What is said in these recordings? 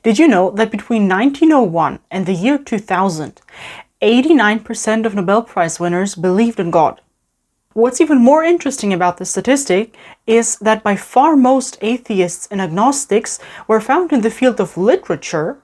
Did you know that between 1901 and the year 2000, 89% of Nobel Prize winners believed in God? What's even more interesting about this statistic is that by far most atheists and agnostics were found in the field of literature,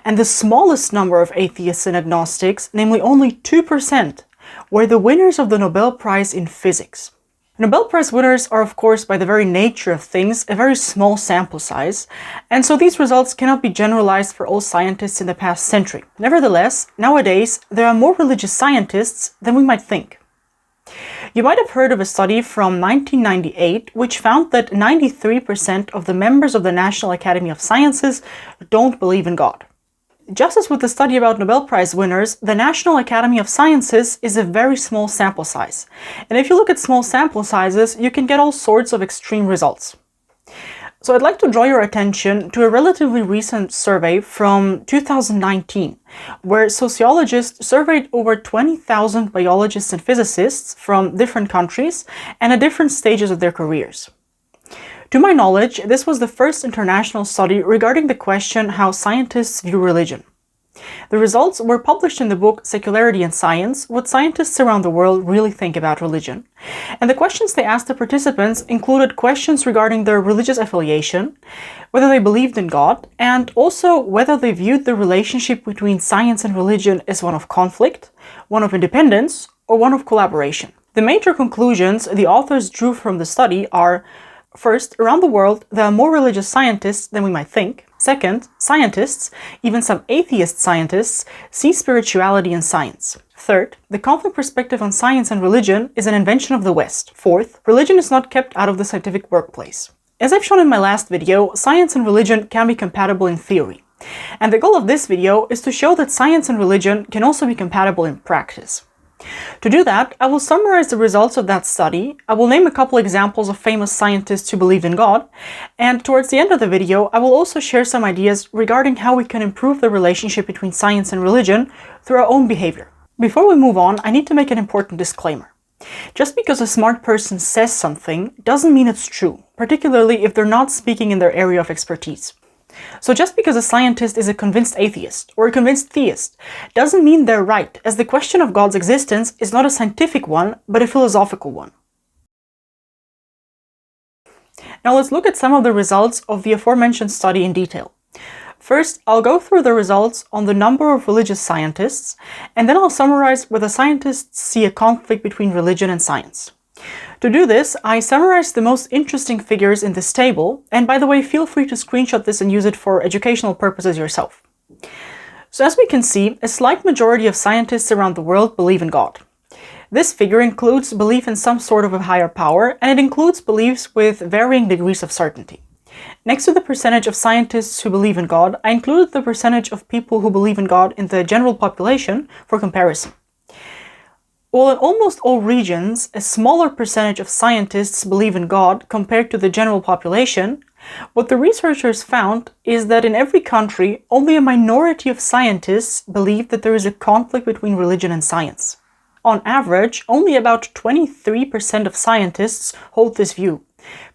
and the smallest number of atheists and agnostics, namely only 2%, were the winners of the Nobel Prize in physics. Nobel Prize winners are, of course, by the very nature of things, a very small sample size, and so these results cannot be generalized for all scientists in the past century. Nevertheless, nowadays, there are more religious scientists than we might think. You might have heard of a study from 1998 which found that 93% of the members of the National Academy of Sciences don't believe in God. Just as with the study about Nobel Prize winners, the National Academy of Sciences is a very small sample size. And if you look at small sample sizes, you can get all sorts of extreme results. So I'd like to draw your attention to a relatively recent survey from 2019, where sociologists surveyed over 20,000 biologists and physicists from different countries and at different stages of their careers. To my knowledge, this was the first international study regarding the question how scientists view religion. The results were published in the book Secularity and Science, What Scientists Around the World Really Think About Religion. And the questions they asked the participants included questions regarding their religious affiliation, whether they believed in God, and also whether they viewed the relationship between science and religion as one of conflict, one of independence, or one of collaboration. The major conclusions the authors drew from the study are: first, around the world, there are more religious scientists than we might think. Second, scientists, even some atheist scientists, see spirituality in science. Third, the conflict perspective on science and religion is an invention of the West. Fourth, religion is not kept out of the scientific workplace. As I've shown in my last video, science and religion can be compatible in theory. And the goal of this video is to show that science and religion can also be compatible in practice. To do that, I will summarize the results of that study, I will name a couple examples of famous scientists who believed in God, and towards the end of the video, I will also share some ideas regarding how we can improve the relationship between science and religion through our own behavior. Before we move on, I need to make an important disclaimer. Just because a smart person says something doesn't mean it's true, particularly if they're not speaking in their area of expertise. So just because a scientist is a convinced atheist or a convinced theist doesn't mean they're right, as the question of God's existence is not a scientific one, but a philosophical one. Now let's look at some of the results of the aforementioned study in detail. First, I'll go through the results on the number of religious scientists, and then I'll summarize whether scientists see a conflict between religion and science. To do this, I summarized the most interesting figures in this table, and by the way, feel free to screenshot this and use it for educational purposes yourself. So as we can see, a slight majority of scientists around the world believe in God. This figure includes belief in some sort of a higher power, and it includes beliefs with varying degrees of certainty. Next to the percentage of scientists who believe in God, I included the percentage of people who believe in God in the general population for comparison. While in almost all regions, a smaller percentage of scientists believe in God compared to the general population, what the researchers found is that in every country, only a minority of scientists believe that there is a conflict between religion and science. On average, only about 23% of scientists hold this view,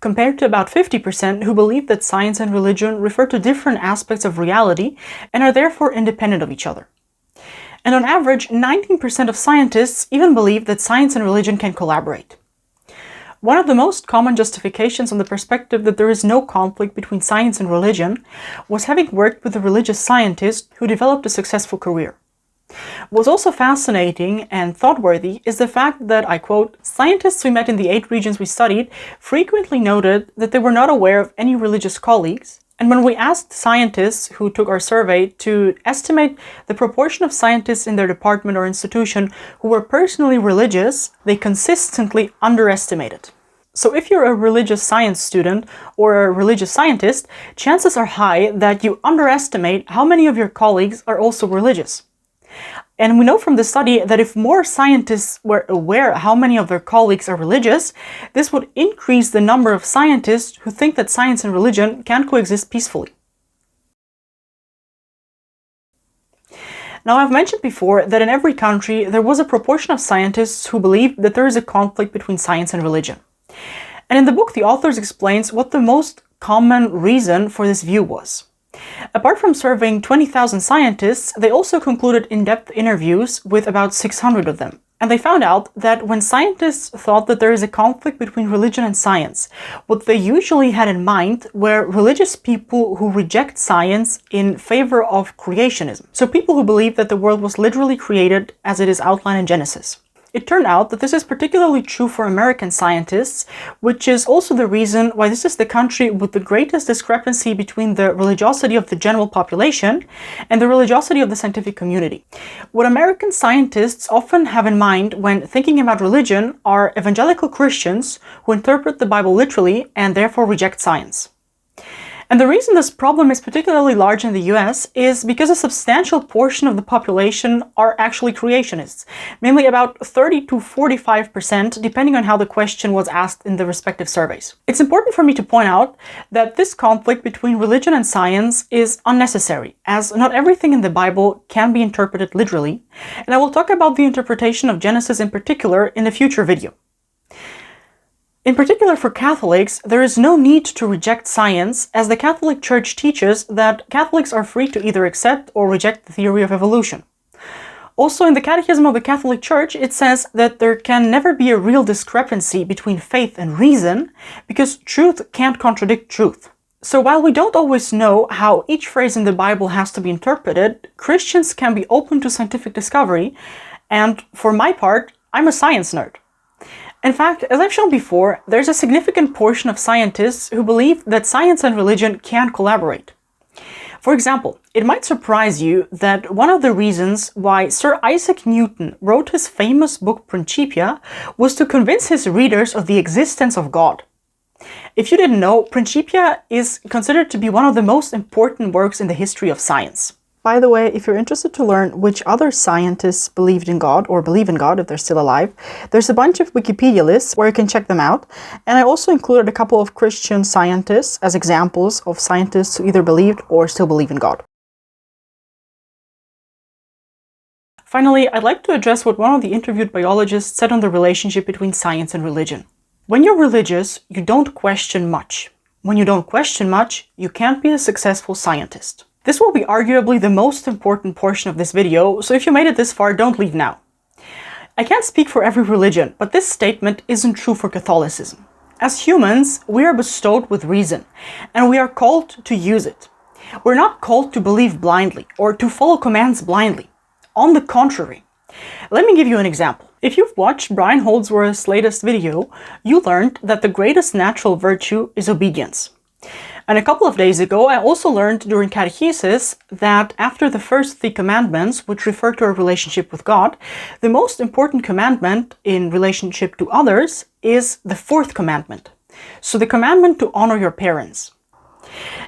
compared to about 50% who believe that science and religion refer to different aspects of reality and are therefore independent of each other. And on average, 19% of scientists even believe that science and religion can collaborate. One of the most common justifications on the perspective that there is no conflict between science and religion was having worked with a religious scientist who developed a successful career. What's also fascinating and thought-worthy is the fact that, I quote, "Scientists we met in the 8 regions we studied frequently noted that they were not aware of any religious colleagues, and when we asked scientists who took our survey to estimate the proportion of scientists in their department or institution who were personally religious, they consistently underestimated." So if you're a religious science student or a religious scientist, chances are high that you underestimate how many of your colleagues are also religious. And we know from the study that if more scientists were aware how many of their colleagues are religious, this would increase the number of scientists who think that science and religion can coexist peacefully. Now, I've mentioned before that in every country there was a proportion of scientists who believed that there is a conflict between science and religion. And in the book, the authors explains what the most common reason for this view was. Apart from surveying 20,000 scientists, they also concluded in-depth interviews with about 600 of them. And they found out that when scientists thought that there is a conflict between religion and science, what they usually had in mind were religious people who reject science in favor of creationism. So people who believe that the world was literally created as it is outlined in Genesis. It turned out that this is particularly true for American scientists, which is also the reason why this is the country with the greatest discrepancy between the religiosity of the general population and the religiosity of the scientific community. What American scientists often have in mind when thinking about religion are evangelical Christians who interpret the Bible literally and therefore reject science. And the reason this problem is particularly large in the US is because a substantial portion of the population are actually creationists, mainly about 30 to 45%, depending on how the question was asked in the respective surveys. It's important for me to point out that this conflict between religion and science is unnecessary, as not everything in the Bible can be interpreted literally, and I will talk about the interpretation of Genesis in particular in a future video. In particular for Catholics, there is no need to reject science, as the Catholic Church teaches that Catholics are free to either accept or reject the theory of evolution. Also, in the Catechism of the Catholic Church, it says that there can never be a real discrepancy between faith and reason, because truth can't contradict truth. So while we don't always know how each phrase in the Bible has to be interpreted, Christians can be open to scientific discovery, and for my part, I'm a science nerd. In fact, as I've shown before, there's a significant portion of scientists who believe that science and religion can collaborate. For example, it might surprise you that one of the reasons why Sir Isaac Newton wrote his famous book Principia was to convince his readers of the existence of God. If you didn't know, Principia is considered to be one of the most important works in the history of science. By the way, if you're interested to learn which other scientists believed in God or believe in God if they're still alive, there's a bunch of Wikipedia lists where you can check them out. And I also included a couple of Christian scientists as examples of scientists who either believed or still believe in God. Finally, I'd like to address what one of the interviewed biologists said on the relationship between science and religion. When you're religious, you don't question much. When you don't question much, you can't be a successful scientist. This will be arguably the most important portion of this video, so if you made it this far, don't leave now. I can't speak for every religion, but this statement isn't true for Catholicism. As humans, we are bestowed with reason, and we are called to use it. We're not called to believe blindly or to follow commands blindly. On the contrary. Let me give you an example. If you've watched Brian Holdsworth's latest video, you learned that the greatest natural virtue is obedience. And a couple of days ago, I also learned during catechesis that after the first 3 commandments, which refer to our relationship with God, the most important commandment in relationship to others is the 4th commandment. So the commandment to honor your parents.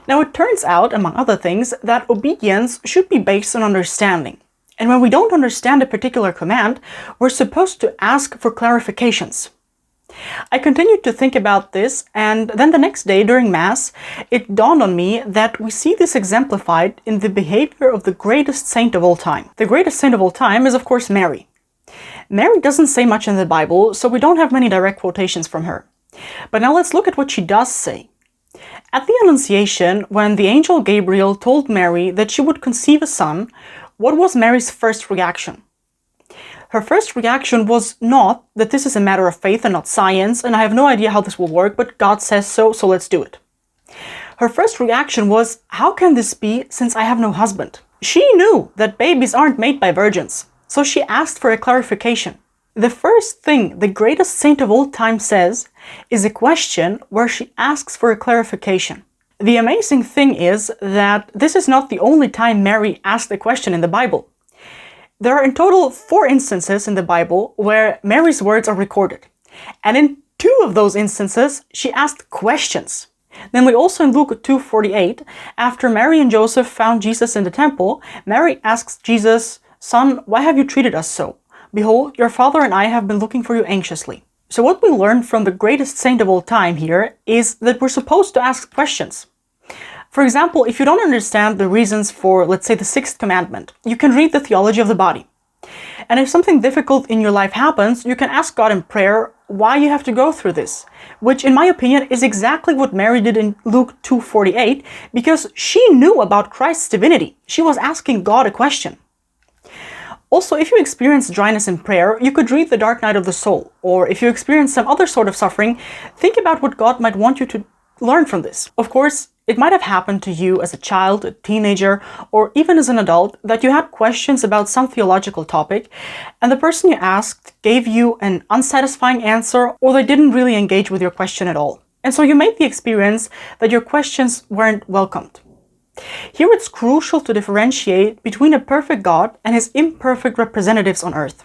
Now it turns out, among other things, that obedience should be based on understanding. And when we don't understand a particular command, we're supposed to ask for clarifications. I continued to think about this, and then the next day during Mass, it dawned on me that we see this exemplified in the behavior of the greatest saint of all time. The greatest saint of all time is, of course, Mary. Mary doesn't say much in the Bible, so we don't have many direct quotations from her. But now let's look at what she does say. At the Annunciation, when the angel Gabriel told Mary that she would conceive a son, what was Mary's first reaction? Her first reaction was not that this is a matter of faith and not science, and I have no idea how this will work, but God says so, so let's do it. Her first reaction was, how can this be since I have no husband? She knew that babies aren't made by virgins, so she asked for a clarification. The first thing the greatest saint of all time says is a question where she asks for a clarification. The amazing thing is that this is not the only time Mary asked a question in the Bible. There are in total 4 instances in the Bible where Mary's words are recorded. And in 2 of those instances, she asked questions. Namely, also in Luke 2:48, after Mary and Joseph found Jesus in the temple, Mary asks Jesus, "Son, why have you treated us so? Behold, your father and I have been looking for you anxiously." So what we learn from the greatest saint of all time here is that we're supposed to ask questions. For example, if you don't understand the reasons for, let's say, the 6th commandment, you can read the Theology of the Body. And if something difficult in your life happens, you can ask God in prayer, why you have to go through this, which in my opinion is exactly what Mary did in Luke 2:48, because she knew about Christ's divinity. She was asking God a question. Also, if you experience dryness in prayer, you could read The Dark Night of the Soul, or if you experience some other sort of suffering, think about what God might want you to learn from this. Of course, it might have happened to you as a child, a teenager, or even as an adult that you had questions about some theological topic, and the person you asked gave you an unsatisfying answer, or they didn't really engage with your question at all. And so you made the experience that your questions weren't welcomed. Here it's crucial to differentiate between a perfect God and his imperfect representatives on earth.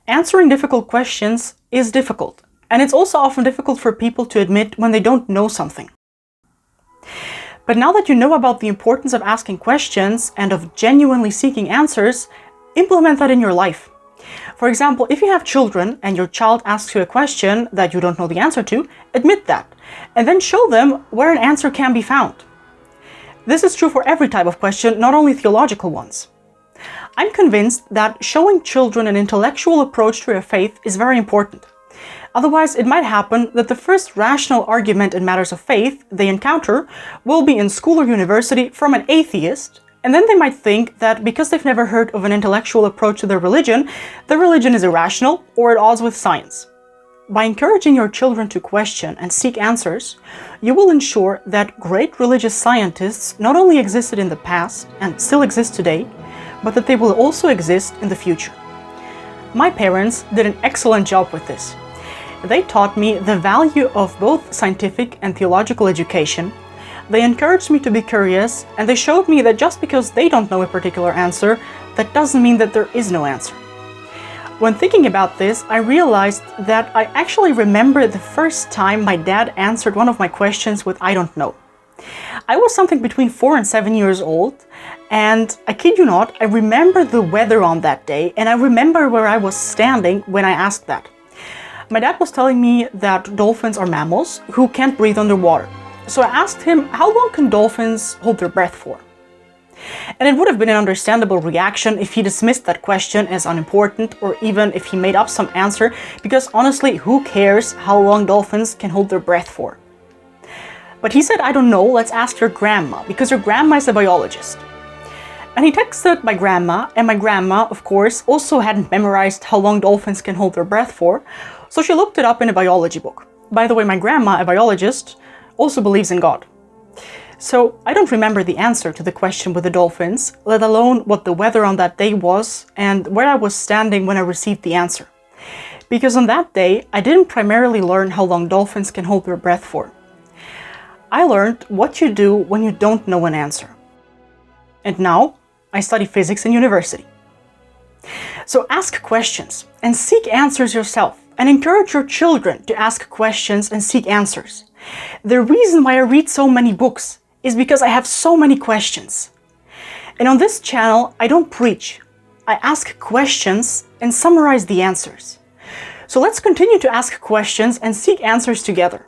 Answering difficult questions is difficult, and it's also often difficult for people to admit when they don't know something. But now that you know about the importance of asking questions and of genuinely seeking answers, implement that in your life. For example, if you have children and your child asks you a question that you don't know the answer to, admit that, and then show them where an answer can be found. This is true for every type of question, not only theological ones. I'm convinced that showing children an intellectual approach to their faith is very important. Otherwise, it might happen that the first rational argument in matters of faith they encounter will be in school or university from an atheist, and then they might think that because they've never heard of an intellectual approach to their religion is irrational or at odds with science. By encouraging your children to question and seek answers, you will ensure that great religious scientists not only existed in the past and still exist today, but that they will also exist in the future. My parents did an excellent job with this. They taught me the value of both scientific and theological education. They encouraged me to be curious, and they showed me that just because they don't know a particular answer, that doesn't mean that there is no answer. When thinking about this, I realized that I actually remember the first time my dad answered one of my questions with "I don't know." I was something between 4 and 7 years old, and I kid you not, I remember the weather on that day, and I remember where I was standing when I asked that. My dad was telling me that dolphins are mammals who can't breathe underwater. So I asked him, how long can dolphins hold their breath for? And it would have been an understandable reaction if he dismissed that question as unimportant, or even if he made up some answer, because honestly, who cares how long dolphins can hold their breath for? But he said, I don't know, let's ask your grandma, because your grandma is a biologist. And he texted my grandma, and my grandma, of course, also hadn't memorized how long dolphins can hold their breath for, so she looked it up in a biology book. By the way, my grandma, a biologist, also believes in God. So I don't remember the answer to the question with the dolphins, let alone what the weather on that day was and where I was standing when I received the answer. Because on that day, I didn't primarily learn how long dolphins can hold their breath for. I learned what you do when you don't know an answer. And now, I study physics in university. So ask questions and seek answers yourself, and encourage your children to ask questions and seek answers. The reason why I read so many books is because I have so many questions. And on this channel, I don't preach. I ask questions and summarize the answers. So let's continue to ask questions and seek answers together.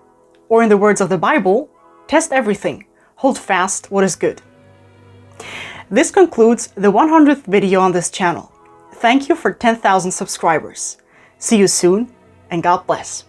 Or in the words of the Bible, test everything, hold fast what is good. This concludes the 100th video on this channel. Thank you for 10,000 subscribers. See you soon, and God bless.